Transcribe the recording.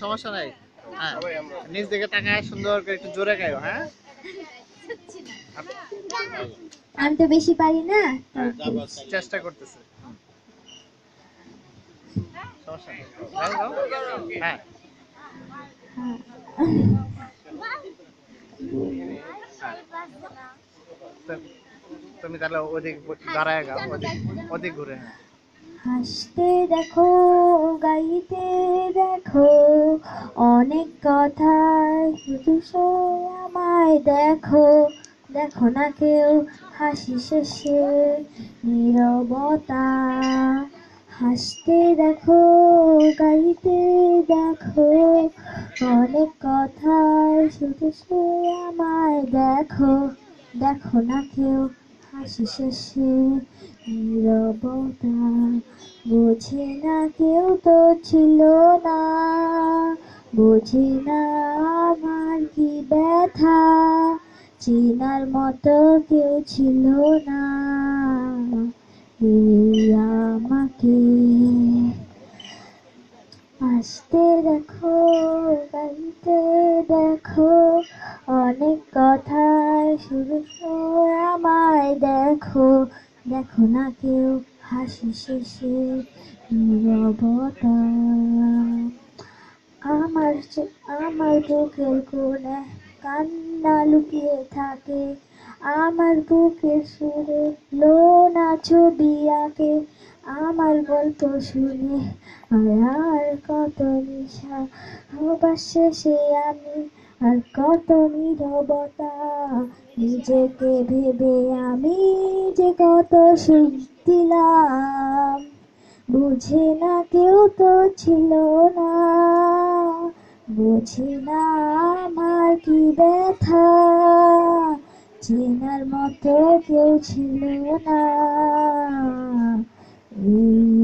সমস্যা নাই। হ্যাঁ, নিজ দিকে তাকায় সুন্দর করে একটু জোরে গাইও। হ্যাঁ, আমি তো বেশি পারি না, চেষ্টা করতেছে। সমস্যা নেই, গাও গাও। হ্যাঁ, তুমি তাহলে ওদিক দাঁড়ায় গাও, ওদিক ওদিক ঘুরে। হ্যাঁ, হাসতে দেখো, গাইতে দেখো, অনেক কথায় শুধু আমায় দেখো, দেখো না কেউ হাসি শেষে নীরবতা। হাসতে দেখো, গাইতে দেখো, অনেক কথায় শুধু আমায় দেখো, দেখো না কেউ হাসি শেষে নীরবতা। বুঝি না কেউ তো ছিল না, বুঝি না আমার কি ব্যথা, চেনার মতো কেউ ছিল না এই আমাকে। আসতে দেখো, গাইতে দেখো, অনেক কথায় শুধু আমায় দেখো, দেখো না কেউ হাসি শেষে নীরবতা। আমার বুকের কোণে কান্না লুকিয়ে থাকে, আমার বুকের সুরে লোনা ছবি আঁকে, আমার গল্প শুনে আর কত নিশা হবার শেষে আমি আর কত নীরবতা। নিজেকে ভেবে আমি যে কত সুখ দিলাম, বুঝে না কেউ তো ছিল না, বুঝি না আমার কি ব্যথা, চেনার মতো কেউ ছিল না এই